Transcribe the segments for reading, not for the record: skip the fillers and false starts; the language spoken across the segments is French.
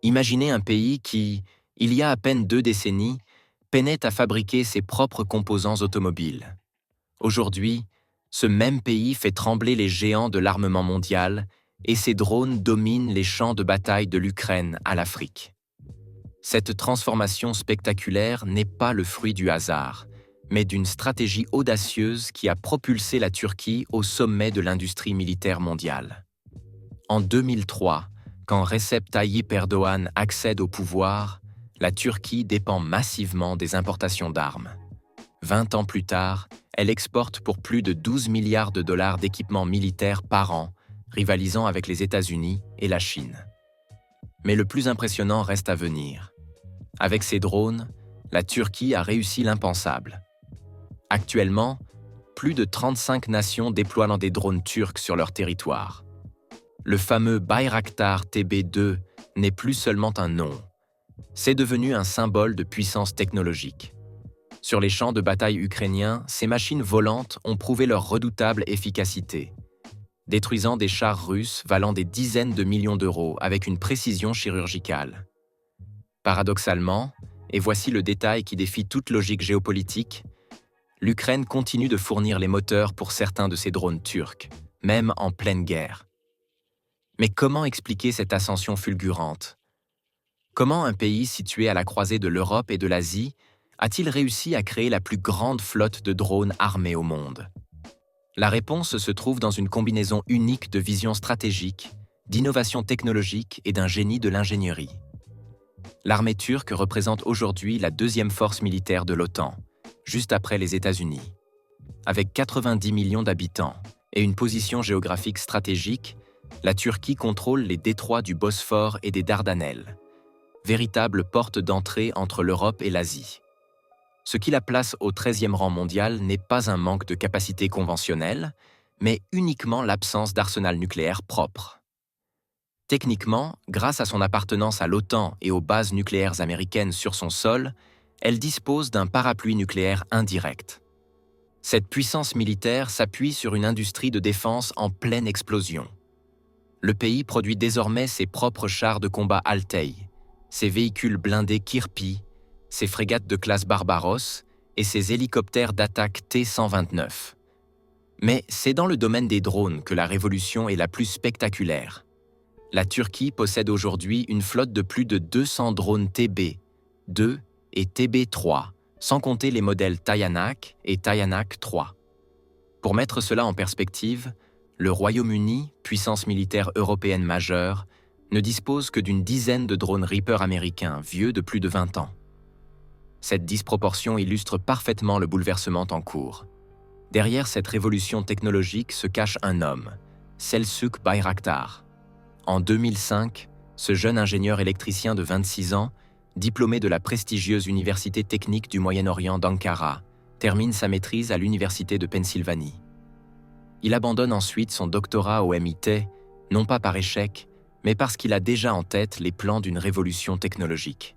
Imaginez un pays qui, il y a à peine 2 décennies, peinait à fabriquer ses propres composants automobiles. Aujourd'hui, ce même pays fait trembler les géants de l'armement mondial et ses drones dominent les champs de bataille de l'Ukraine à l'Afrique. Cette transformation spectaculaire n'est pas le fruit du hasard, mais d'une stratégie audacieuse qui a propulsé la Turquie au sommet de l'industrie militaire mondiale. En 2003, quand Recep Tayyip Erdoğan accède au pouvoir, la Turquie dépend massivement des importations d'armes. 20 ans plus tard, elle exporte pour plus de 12 milliards de dollars d'équipements militaires par an, rivalisant avec les États-Unis et la Chine. Mais le plus impressionnant reste à venir. Avec ses drones, la Turquie a réussi l'impensable. Actuellement, plus de 35 nations déploient des drones turcs sur leur territoire. Le fameux Bayraktar TB2 n'est plus seulement un nom. C'est devenu un symbole de puissance technologique. Sur les champs de bataille ukrainiens, ces machines volantes ont prouvé leur redoutable efficacité, détruisant des chars russes valant des dizaines de millions d'euros avec une précision chirurgicale. Paradoxalement, et voici le détail qui défie toute logique géopolitique, l'Ukraine continue de fournir les moteurs pour certains de ces drones turcs, même en pleine guerre. Mais comment expliquer cette ascension fulgurante? Comment un pays situé à la croisée de l'Europe et de l'Asie a-t-il réussi à créer la plus grande flotte de drones armés au monde? La réponse se trouve dans une combinaison unique de vision stratégique, d'innovation technologique et d'un génie de l'ingénierie. L'armée turque représente aujourd'hui la deuxième force militaire de l'OTAN, juste après les États-Unis. Avec 90 millions d'habitants et une position géographique stratégique, la Turquie contrôle les détroits du Bosphore et des Dardanelles, véritable porte d'entrée entre l'Europe et l'Asie. Ce qui la place au 13e rang mondial n'est pas un manque de capacité conventionnelle, mais uniquement l'absence d'arsenal nucléaire propre. Techniquement, grâce à son appartenance à l'OTAN et aux bases nucléaires américaines sur son sol, elle dispose d'un parapluie nucléaire indirect. Cette puissance militaire s'appuie sur une industrie de défense en pleine explosion. Le pays produit désormais ses propres chars de combat Altay, ses véhicules blindés Kirpi, ses frégates de classe Barbaros et ses hélicoptères d'attaque T-129. Mais c'est dans le domaine des drones que la révolution est la plus spectaculaire. La Turquie possède aujourd'hui une flotte de plus de 200 drones TB2 et TB3, sans compter les modèles Tayanak et Tayanak 3. Pour mettre cela en perspective, le Royaume-Uni, puissance militaire européenne majeure, ne dispose que d'une dizaine de drones Reaper américains vieux de plus de 20 ans. Cette disproportion illustre parfaitement le bouleversement en cours. Derrière cette révolution technologique se cache un homme, Selçuk Bayraktar. En 2005, ce jeune ingénieur électricien de 26 ans, diplômé de la prestigieuse Université technique du Moyen-Orient d'Ankara, termine sa maîtrise à l'Université de Pennsylvanie. Il abandonne ensuite son doctorat au MIT, non pas par échec, mais parce qu'il a déjà en tête les plans d'une révolution technologique.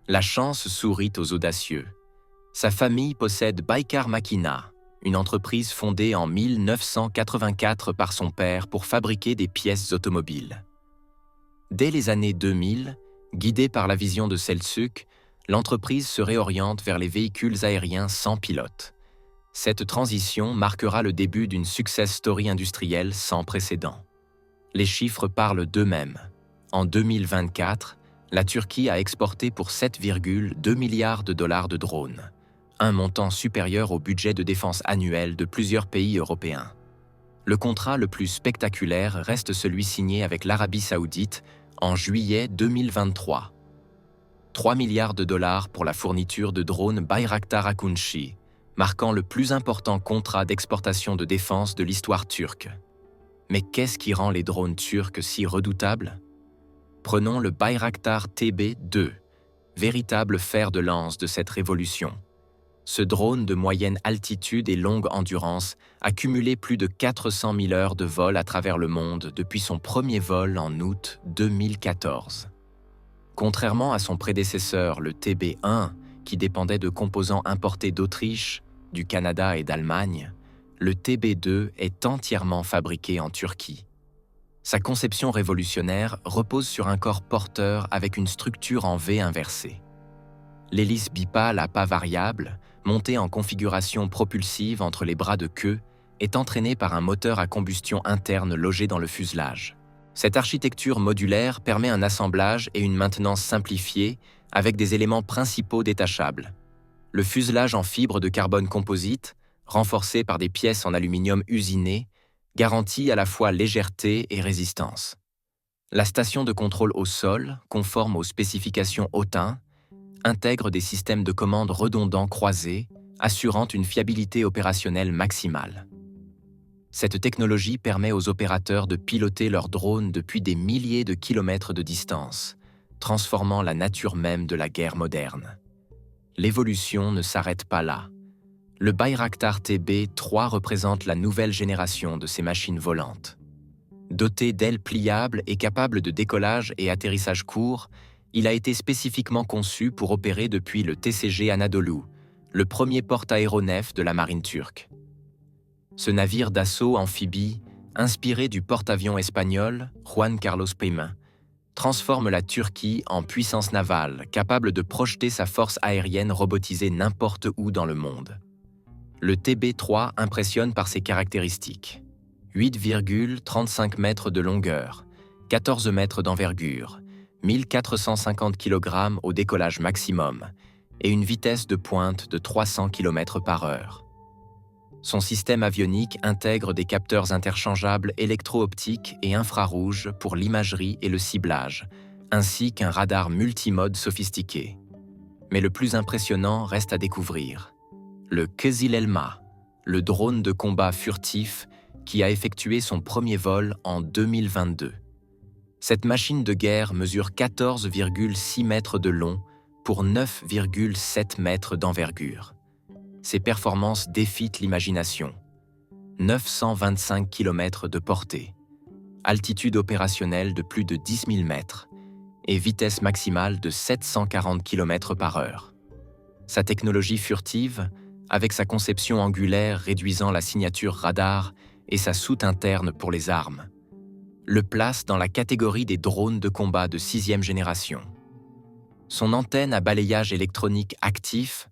La chance sourit aux audacieux. Sa famille possède Baykar Makina, une entreprise fondée en 1984 par son père pour fabriquer des pièces automobiles. Dès les années 2000, guidée par la vision de Selçuk, l'entreprise se réoriente vers les véhicules aériens sans pilote. Cette transition marquera le début d'une success story industrielle sans précédent. Les chiffres parlent d'eux-mêmes. En 2024, la Turquie a exporté pour 7,2 milliards de dollars de drones, un montant supérieur au budget de défense annuel de plusieurs pays européens. Le contrat le plus spectaculaire reste celui signé avec l'Arabie Saoudite en juillet 2023. 3 milliards de dollars pour la fourniture de drones Bayraktar Akunchi, marquant le plus important contrat d'exportation de défense de l'histoire turque. Mais qu'est-ce qui rend les drones turcs si redoutables? Prenons le Bayraktar TB2, véritable fer de lance de cette révolution. Ce drone de moyenne altitude et longue endurance a cumulé plus de 400 000 heures de vol à travers le monde depuis son premier vol en août 2014. Contrairement à son prédécesseur, le TB1, qui dépendait de composants importés d'Autriche, du Canada et d'Allemagne, le TB2 est entièrement fabriqué en Turquie. Sa conception révolutionnaire repose sur un corps porteur avec une structure en V inversée. L'hélice bipale à pas variable, montée en configuration propulsive entre les bras de queue, est entraînée par un moteur à combustion interne logé dans le fuselage. Cette architecture modulaire permet un assemblage et une maintenance simplifiée avec des éléments principaux détachables. Le fuselage en fibre de carbone composite, renforcé par des pièces en aluminium usiné, garantit à la fois légèreté et résistance. La station de contrôle au sol, conforme aux spécifications Autun, intègre des systèmes de commande redondants croisés, assurant une fiabilité opérationnelle maximale. Cette technologie permet aux opérateurs de piloter leurs drones depuis des milliers de kilomètres de distance, transformant la nature même de la guerre moderne. L'évolution ne s'arrête pas là. Le Bayraktar TB3 représente la nouvelle génération de ces machines volantes. Doté d'ailes pliables et capable de décollage et atterrissage court, il a été spécifiquement conçu pour opérer depuis le TCG Anadolu, le premier porte-aéronef de la marine turque. Ce navire d'assaut amphibie, inspiré du porte-avions espagnol Juan Carlos Paymin, transforme la Turquie en puissance navale capable de projeter sa force aérienne robotisée n'importe où dans le monde. Le TB3 impressionne par ses caractéristiques. 8,35 mètres de longueur, 14 mètres d'envergure, 1450 kg au décollage maximum et une vitesse de pointe de 300 km/h. Son système avionique intègre des capteurs interchangeables électro-optiques et infrarouges pour l'imagerie et le ciblage, ainsi qu'un radar multimode sophistiqué. Mais le plus impressionnant reste à découvrir. Le Kızıl Elma, le drone de combat furtif qui a effectué son premier vol en 2022. Cette machine de guerre mesure 14,6 mètres de long pour 9,7 mètres d'envergure. Ses performances défient l'imagination. 925 km de portée, altitude opérationnelle de plus de 10 000 mètres et vitesse maximale de 740 km/h. Sa technologie furtive, avec sa conception angulaire réduisant la signature radar et sa soute interne pour les armes, le place dans la catégorie des drones de combat de 6e génération. Son antenne à balayage électronique actif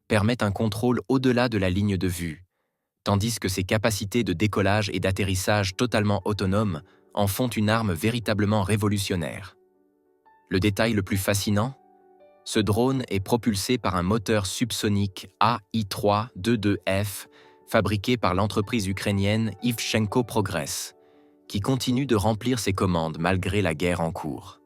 permet un contrôle au-delà de la ligne de vue, tandis que ses capacités de décollage et d'atterrissage totalement autonomes en font une arme véritablement révolutionnaire. Le détail le plus fascinant, ce drone est propulsé par un moteur subsonique AI-322F fabriqué par l'entreprise ukrainienne Ivchenko Progress, qui continue de remplir ses commandes malgré la guerre en cours.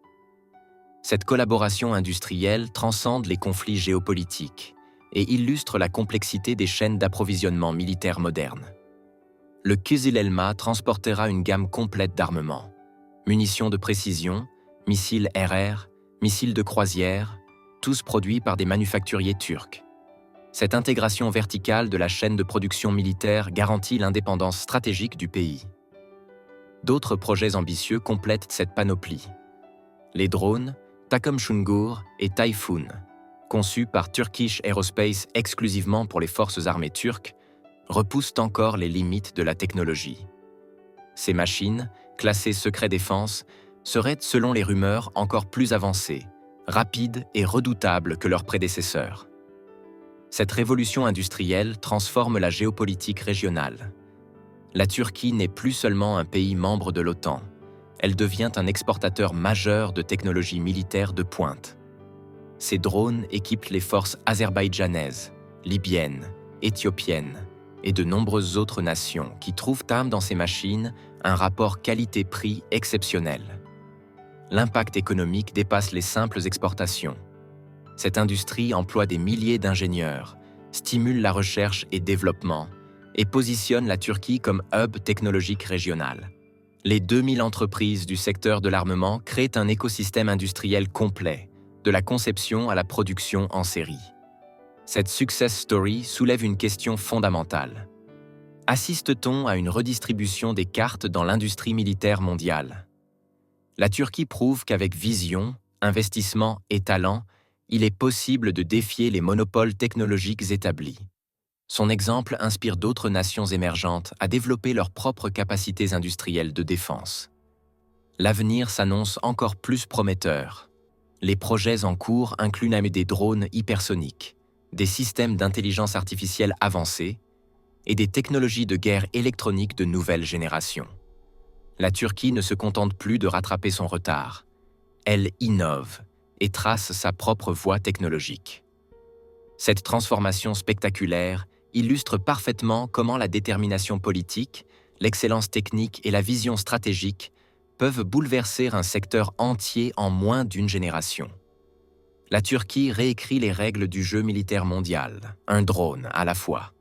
Cette collaboration industrielle transcende les conflits géopolitiques et illustre la complexité des chaînes d'approvisionnement militaires modernes. Le Kızıl Elma transportera une gamme complète d'armements, munitions de précision, missiles RR, missiles de croisière, tous produits par des manufacturiers turcs. Cette intégration verticale de la chaîne de production militaire garantit l'indépendance stratégique du pays. D'autres projets ambitieux complètent cette panoplie. Les drones, Takım Şungur et Typhoon, conçus par Turkish Aerospace exclusivement pour les forces armées turques, repoussent encore les limites de la technologie. Ces machines, classées secret défense, seraient, selon les rumeurs, encore plus avancées, rapides et redoutables que leurs prédécesseurs. Cette révolution industrielle transforme la géopolitique régionale. La Turquie n'est plus seulement un pays membre de l'OTAN, elle devient un exportateur majeur de technologies militaires de pointe. Ces drones équipent les forces azerbaïdjanaises, libyennes, éthiopiennes et de nombreuses autres nations qui trouvent dans ces machines un rapport qualité-prix exceptionnel. L'impact économique dépasse les simples exportations. Cette industrie emploie des milliers d'ingénieurs, stimule la recherche et développement et positionne la Turquie comme hub technologique régional. Les 2000 entreprises du secteur de l'armement créent un écosystème industriel complet, de la conception à la production en série. Cette success story soulève une question fondamentale. Assiste-t-on à une redistribution des cartes dans l'industrie militaire mondiale? La Turquie prouve qu'avec vision, investissement et talent, il est possible de défier les monopoles technologiques établis. Son exemple inspire d'autres nations émergentes à développer leurs propres capacités industrielles de défense. L'avenir s'annonce encore plus prometteur. Les projets en cours incluent des drones hypersoniques, des systèmes d'intelligence artificielle avancés et des technologies de guerre électronique de nouvelle génération. La Turquie ne se contente plus de rattraper son retard. Elle innove et trace sa propre voie technologique. Cette transformation spectaculaire illustre parfaitement comment la détermination politique, l'excellence technique et la vision stratégique peuvent bouleverser un secteur entier en moins d'une génération. La Turquie réécrit les règles du jeu militaire mondial, un drone à la fois.